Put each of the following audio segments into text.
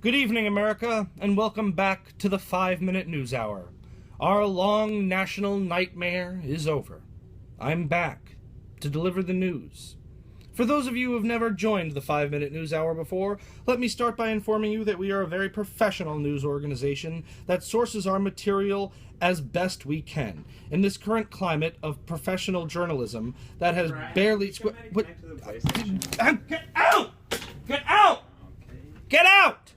Good evening, America, and welcome back to the 5-Minute News Hour. Our long national nightmare is over. I'm back to deliver the news. For those of you who have never joined the 5-Minute News Hour before, let me start by informing you that we are a very professional news organization that sources our material as best we can. In this current climate of professional journalism that has barely... Get out! Get out! Get out!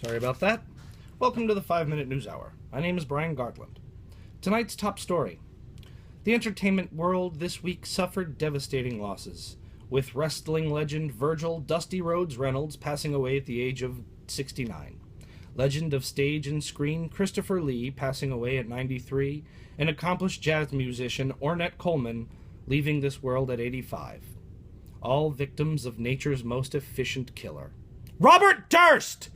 Sorry about that. Welcome to the 5-Minute News Hour. My name is Brian Gartland. Tonight's top story. The entertainment world this week suffered devastating losses, with wrestling legend Virgil Dusty Rhodes Reynolds passing away at the age of 69. Legend of stage and screen Christopher Lee passing away at 93, and accomplished jazz musician Ornette Coleman leaving this world at 85. All victims of nature's most efficient killer, Robert Durst!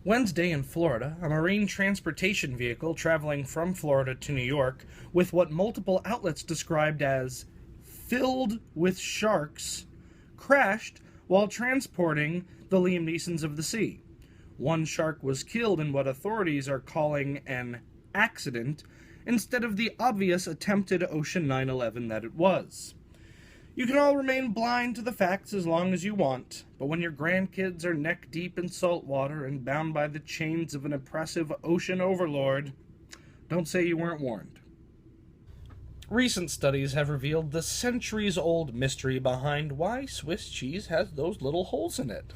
Wednesday in Florida, a marine transportation vehicle traveling from Florida to New York with what multiple outlets described as filled with sharks crashed while transporting the Liam Neesons of the sea. One shark was killed in what authorities are calling an accident instead of the obvious attempted Ocean 9/11 that it was. You can all remain blind to the facts as long as you want, but when your grandkids are neck-deep in salt water and bound by the chains of an oppressive ocean overlord, don't say you weren't warned. Recent studies have revealed the centuries-old mystery behind why Swiss cheese has those little holes in it.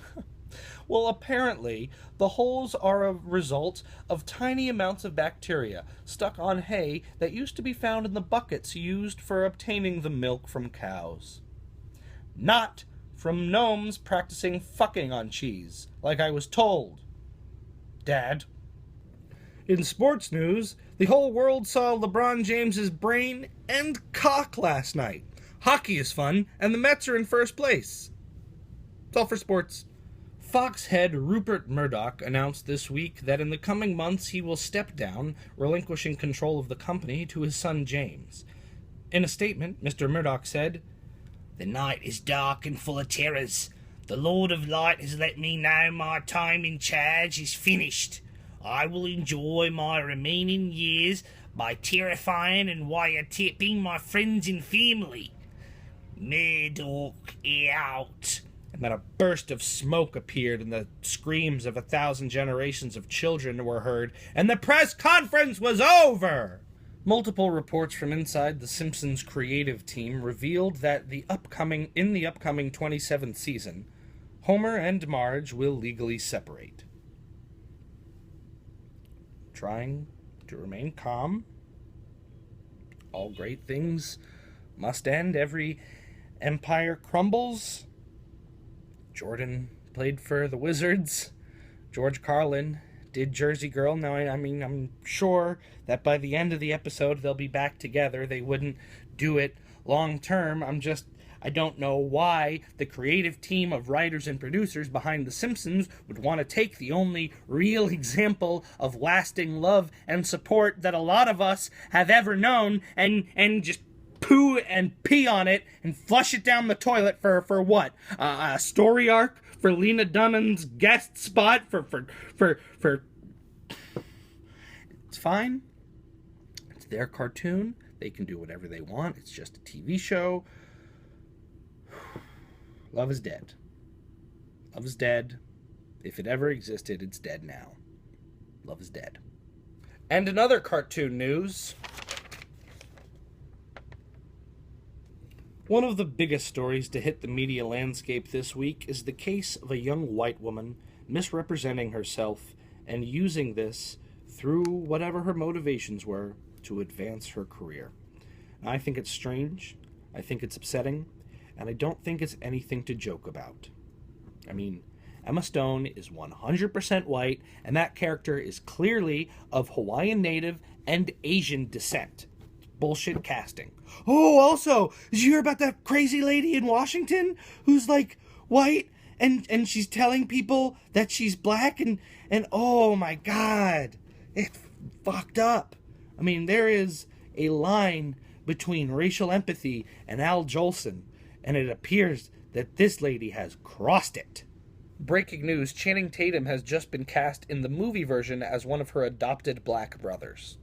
Well, apparently, the holes are a result of tiny amounts of bacteria stuck on hay that used to be found in the buckets used for obtaining the milk from cows. Not from gnomes practicing fucking on cheese, like I was told. Dad. In sports news, the whole world saw LeBron James's brain and cock last night. Hockey is fun, and the Mets are in first place. It's all for sports. Fox head Rupert Murdoch announced this week that in the coming months he will step down, relinquishing control of the company to his son James. In a statement, Mr. Murdoch said, "The night is dark and full of terrors. The Lord of Light has let me know my time in charge is finished. I will enjoy my remaining years by terrifying and wiretapping my friends and family. Murdoch out." And then a burst of smoke appeared, and the screams of 1,000 generations of children were heard, and the press conference was over! Multiple reports from inside the Simpsons creative team revealed that in the upcoming 27th season, Homer and Marge will legally separate. Trying to remain calm. All great things must end. Every empire crumbles. Jordan played for the Wizards. George Carlin did Jersey Girl. Now, I'm sure that by the end of the episode they'll be back together. They wouldn't do it long term. I don't know why the creative team of writers and producers behind The Simpsons would want to take the only real example of lasting love and support that a lot of us have ever known and just poo and pee on it and flush it down the toilet for what? A story arc for Lena Dunham's guest spot for It's fine. It's their cartoon. They can do whatever they want. It's just a TV show. Love is dead. Love is dead. If it ever existed, it's dead now. Love is dead. And another cartoon news. One of the biggest stories to hit the media landscape this week is the case of a young white woman misrepresenting herself and using this, through whatever her motivations were, to advance her career. Now, I think it's strange, I think it's upsetting, and I don't think it's anything to joke about. I mean, Emma Stone is 100% white, and that character is clearly of Hawaiian native and Asian descent. Bullshit casting. Oh, also, did you hear about that crazy lady in Washington who's like white and she's telling people that she's black and oh my God, it's fucked up. I mean, there is a line between racial empathy and Al Jolson, and it appears that this lady has crossed it. Breaking news, Channing Tatum has just been cast in the movie version as one of her adopted black brothers.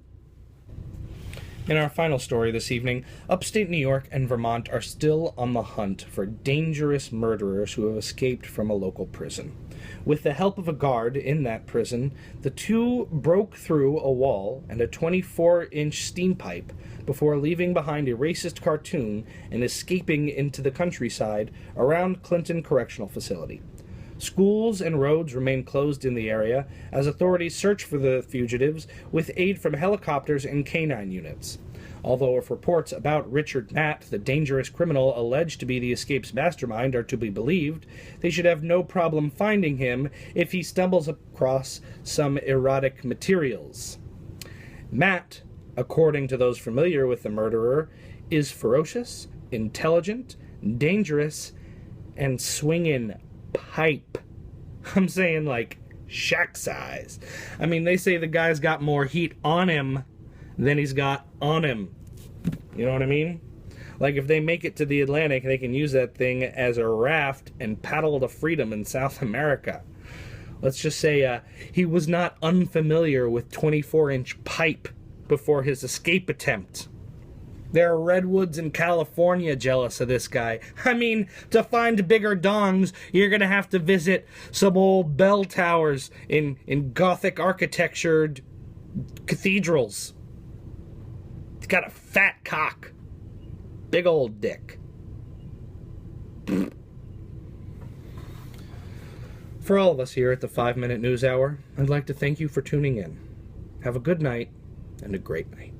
In our final story this evening, upstate New York and Vermont are still on the hunt for dangerous murderers who have escaped from a local prison. With the help of a guard in that prison, the two broke through a wall and a 24-inch steam pipe before leaving behind a racist cartoon and escaping into the countryside around Clinton Correctional Facility. Schools and roads remain closed in the area as authorities search for the fugitives with aid from helicopters and canine units. Although if reports about Richard Matt, the dangerous criminal alleged to be the escape's mastermind, are to be believed, they should have no problem finding him if he stumbles across some erotic materials. Matt, according to those familiar with the murderer, is ferocious, intelligent, dangerous, and swinging pipe. I'm saying like shack size. I mean, they say the guy's got more heat on him than he's got on him. You know what I mean? Like if they make it to the Atlantic, they can use that thing as a raft and paddle to freedom in South America. Let's just say he was not unfamiliar with 24-inch pipe before his escape attempt. There are redwoods in California jealous of this guy. I mean, to find bigger dongs, you're going to have to visit some old bell towers in Gothic architectured cathedrals. He's got a fat cock. Big old dick. For all of us here at the 5 Minute News Hour, I'd like to thank you for tuning in. Have a good night and a great night.